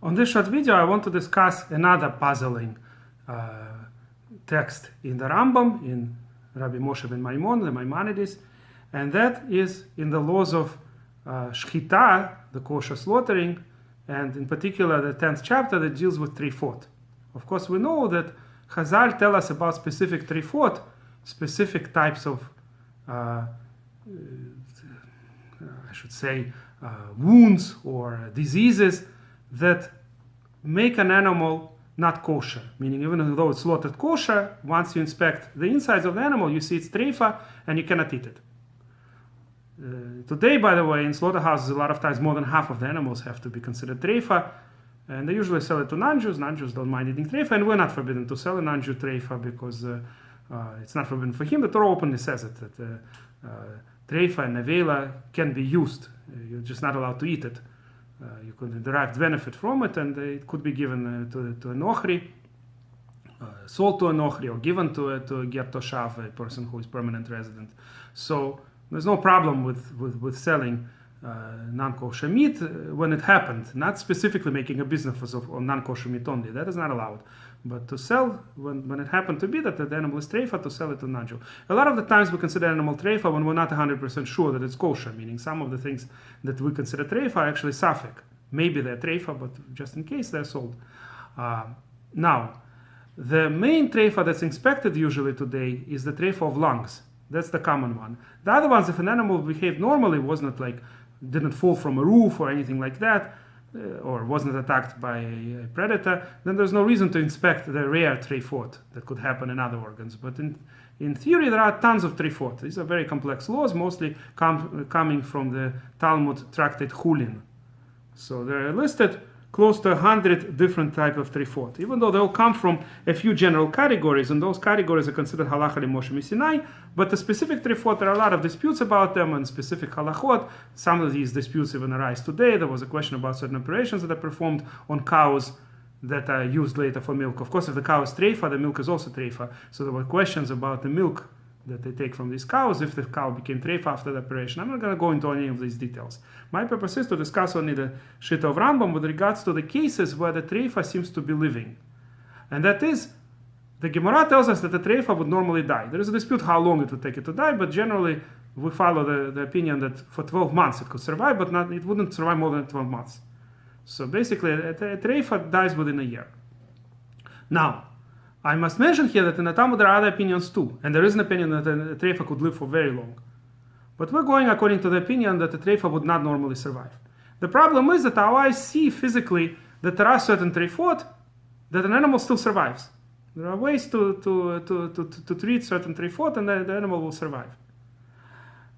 On this short video, I want to discuss another puzzling text in the Rambam, in Rabbi Moshe ben Maimon, the Maimonides, and that is in the laws of Shechita, the kosher slaughtering, and in particular the 10th chapter that deals with trefot. Of course, we know that Chazal tell us about specific trefot, specific types of, wounds or diseases that make an animal not kosher. Meaning, even though it's slaughtered kosher, once you inspect the insides of the animal, you see it's treifa and you cannot eat it. Today, by the way, in slaughterhouses, a lot of times more than half of the animals have to be considered treifa, and they usually sell it to non-Jews. Non-Jews don't mind eating treifa, and we're not forbidden to sell a non-Jew treifa because it's not forbidden for him. The Torah openly says it, that treifa and nevela can be used. You're just not allowed to eat it. You could derive benefit from it, and it could be given to an ochri, sold to an ochri, or given to a ger toshav, a person who is permanent resident. So there's no problem with selling non-kosher meat when it happened, not specifically making a business of non-kosher meat only. That is not allowed. But to sell, when it happened to be that the animal is treifa, to sell it to non-Jew. A lot of the times we consider animal treifa when we're not 100% sure that it's kosher, meaning some of the things that we consider treifa are actually safek. Maybe they're treifa, but just in case they're sold. Now, the main treifa that's inspected usually today is the treifa of lungs. That's the common one. The other ones, if an animal behaved normally, was not like, didn't fall from a roof or anything like that, or wasn't attacked by a predator, then there's no reason to inspect the rare trefot that could happen in other organs. But in theory, there are tons of trefot. These are very complex laws, mostly coming from the Talmud tractate Chulin. So they're listed close to 100 different types of trefot, even though they all come from a few general categories, and those categories are considered halacha Moshe Sinai. But the specific trefot, there are a lot of disputes about them, and specific halachot. Some of these disputes even arise today. There was a question about certain operations that are performed on cows that are used later for milk. Of course, if the cow is treifa, the milk is also treifa. So there were questions about the milk that they take from these cows, if the cow became treifa after the operation. I'm not going to go into any of these details. My purpose is to discuss only the Shechita of Rambam with regards to the cases where the treifa seems to be living. And that is, the Gemara tells us that the treifa would normally die. There is a dispute how long it would take it to die, but generally we follow the opinion that for 12 months it could survive, but it wouldn't survive more than 12 months. So basically, a treifa dies within a year. Now, I must mention here that in the Talmud there are other opinions too, and there is an opinion that a treifa could live for very long. But we're going according to the opinion that the treifa would not normally survive. The problem is that our eyes see physically that there are certain treifot that an animal still survives. There are ways to treat certain treifot and the animal will survive.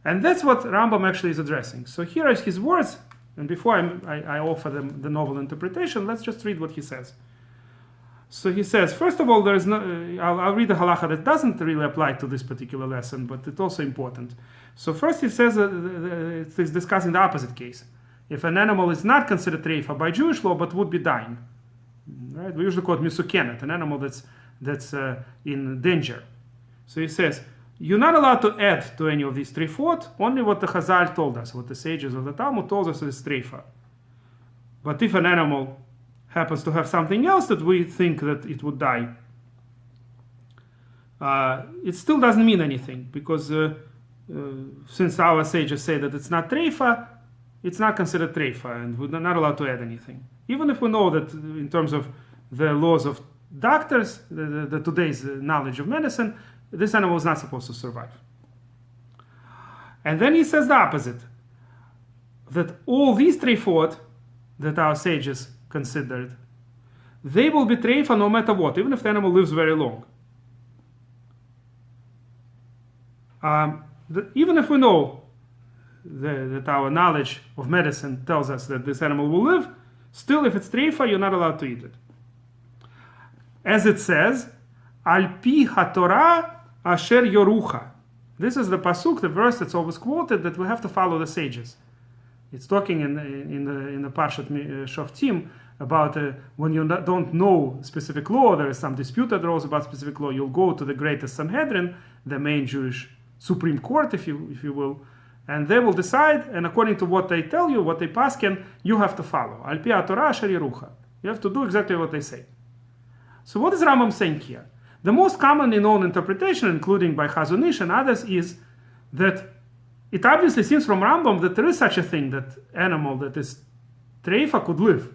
And that's what Rambam actually is addressing. So here are his words, and before I offer the novel interpretation, let's just read what he says. So he says, first of all, there is no. I'll read the halacha that doesn't really apply to this particular lesson, but it's also important. So first he says he's discussing the opposite case. If an animal is not considered treifa by Jewish law, but would be dying, right? We usually call it misukenet, an animal that's in danger. So he says, you're not allowed to add to any of these treifot, only what the Chazal told us, what the sages of the Talmud told us is treifa. But if an animal happens to have something else that we think that it would die, it still doesn't mean anything, because since our sages say that it's not treifa, it's not considered treifa, and we're not allowed to add anything. Even if we know that in terms of the laws of doctors, the today's knowledge of medicine, this animal is not supposed to survive. And then he says the opposite, that all these treifot that our sages considered, they will be treifa no matter what, even if the animal lives very long. Even if we know that our knowledge of medicine tells us that this animal will live, still if it's treifa, you're not allowed to eat it. As it says, Al pi haTorah asher yorucha. This is the pasuk, the verse that's always quoted, that we have to follow the sages. It's talking in the Parshat Shoftim about when you don't know specific law, there is some disputed laws about specific law, you'll go to the greatest Sanhedrin, the main Jewish Supreme Court, if you will, and they will decide, and according to what they tell you, what they paskin, you have to follow. Al pi haTorah asher yorucha. You have to do exactly what they say. So what is Rambam saying here? The most commonly known interpretation, including by Chazon Ish and others, is that it obviously seems from Rambam that there is such a thing, that animal that is treifa could live.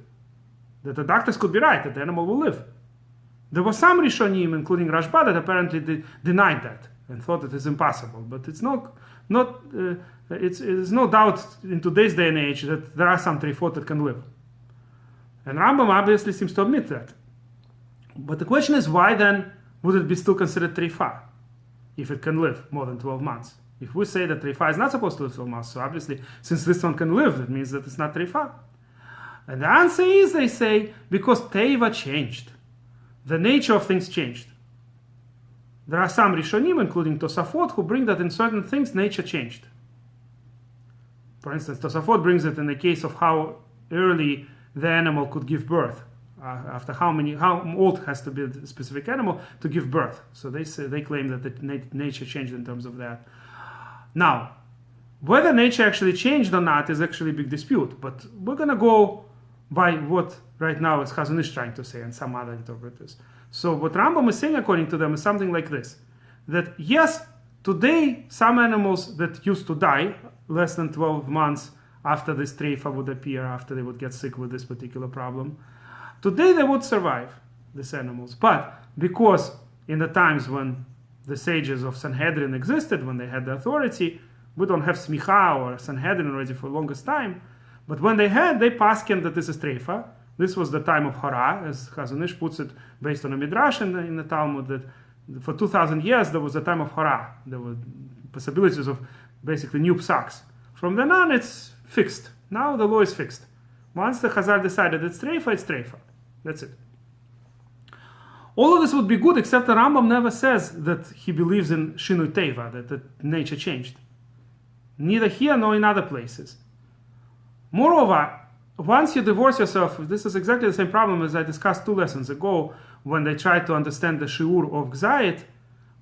That the doctors could be right, that the animal will live. There were some Rishonim, including Rashba, that apparently denied that and thought it is impossible. But it's it's no doubt in today's day and age that there are some trefot that can live. And Rambam obviously seems to admit that. But the question is, why then would it be still considered treifa if it can live more than 12 months? If we say that treifa is not supposed to live 12 months, so obviously since this one can live, that means that it's not treifa. And the answer is, they say, because teiva changed. The nature of things changed. There are some Rishonim, including Tosafot, who bring that in certain things nature changed. For instance, Tosafot brings it in the case of how early the animal could give birth. After how old has to be a specific animal to give birth. So they claim that the nature changed in terms of that. Now, whether nature actually changed or not is actually a big dispute. But we're going to go by what right now is Chazon Ish trying to say and some other interpreters. So what Rambam is saying according to them is something like this. That yes, today some animals that used to die less than 12 months after this treifa would appear, after they would get sick with this particular problem, today they would survive, these animals. But because in the times when the sages of Sanhedrin existed, when they had the authority, we don't have smicha or Sanhedrin already for the longest time, but when they paskened that this is treifa. This was the time of hara, as Chazon Ish puts it, based on a midrash in the Talmud, that for 2,000 years there was a time of hara. There were possibilities of basically new psaks. From then on, it's fixed. Now the law is fixed. Once the Chazal decided it's treifa. That's it. All of this would be good, except the Rambam never says that he believes in shinuy teiva, that nature changed. Neither here nor in other places. Moreover, once you divorce yourself, this is exactly the same problem as I discussed 2 lessons ago when they tried to understand the shiur of Gzayit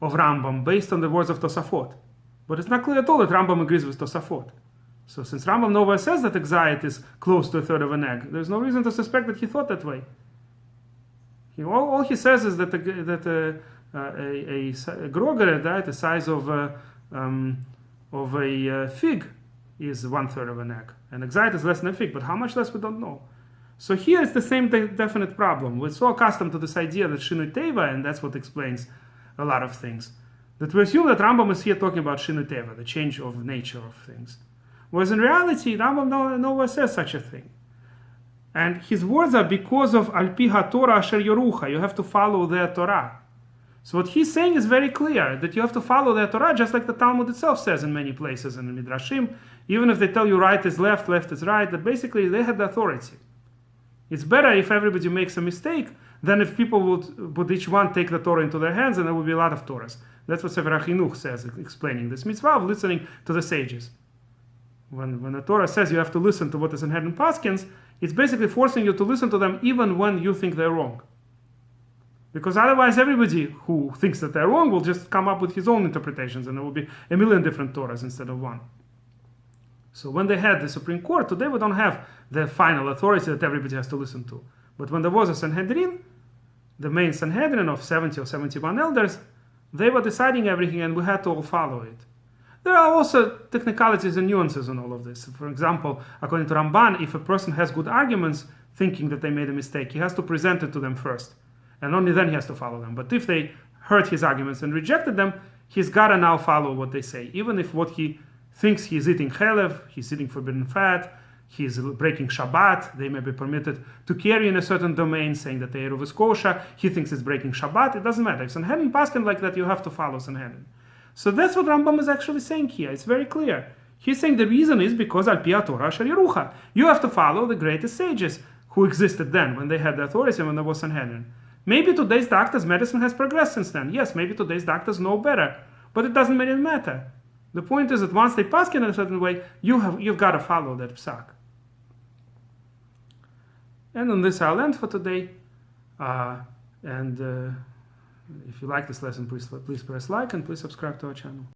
of Rambam based on the words of Tosafot. But it's not clear at all that Rambam agrees with Tosafot. So since Rambam nowhere says that Gzayit is close to a third of an egg, there's no reason to suspect that he thought that way. All he says is that a grogeret, right, the size of a fig, is 1/3 of an egg. And Gzayit is less than a fig, but how much less we don't know. So here it's the same definite problem. We're so accustomed to this idea that shinuy teiva, and that's what explains a lot of things, that we assume that Rambam is here talking about shinuy teiva, the change of nature of things. Whereas in reality, Rambam nowhere says such a thing. And his words are because of al pi ha-Torah asher yorucha. You have to follow their Torah. So what he's saying is very clear, that you have to follow their Torah, just like the Talmud itself says in many places in the Midrashim. Even if they tell you right is left, left is right, that basically they had the authority. It's better if everybody makes a mistake than if people would each one take the Torah into their hands, and there would be a lot of Torahs. That's what Sefer HaChinuch says, explaining this mitzvah of listening to the sages. When the Torah says you have to listen to what is in Sanhedrin Paskins, it's basically forcing you to listen to them even when you think they're wrong. Because otherwise everybody who thinks that they're wrong will just come up with his own interpretations, and there will be a million different Torahs instead of one. So when they had the Supreme Court, today we don't have the final authority that everybody has to listen to. But when there was a Sanhedrin, the main Sanhedrin of 70 or 71 elders, they were deciding everything, and we had to all follow it. There are also technicalities and nuances in all of this. For example, according to Ramban, if a person has good arguments thinking that they made a mistake, he has to present it to them first. And only then he has to follow them. But if they heard his arguments and rejected them, he's got to now follow what they say. Even if what he thinks he's eating chalev, he's eating forbidden fat, he's breaking Shabbat, they may be permitted to carry in a certain domain, saying that the Eruv is kosher, he thinks it's breaking Shabbat, it doesn't matter. If Sanhedrin paskin like that, you have to follow Sanhedrin. So that's what Rambam is actually saying here. It's very clear. He's saying the reason is because al pi ha-Torah asher yorucha. You have to follow the greatest sages who existed then, when they had the authority, when there was Sanhedrin. Maybe today's doctors' medicine has progressed since then. Yes, maybe today's doctors know better, but it doesn't really matter. The point is that once they pass in a certain way, you've got to follow that psak. And on this I'll end for today. If you like this lesson, please press like and please subscribe to our channel.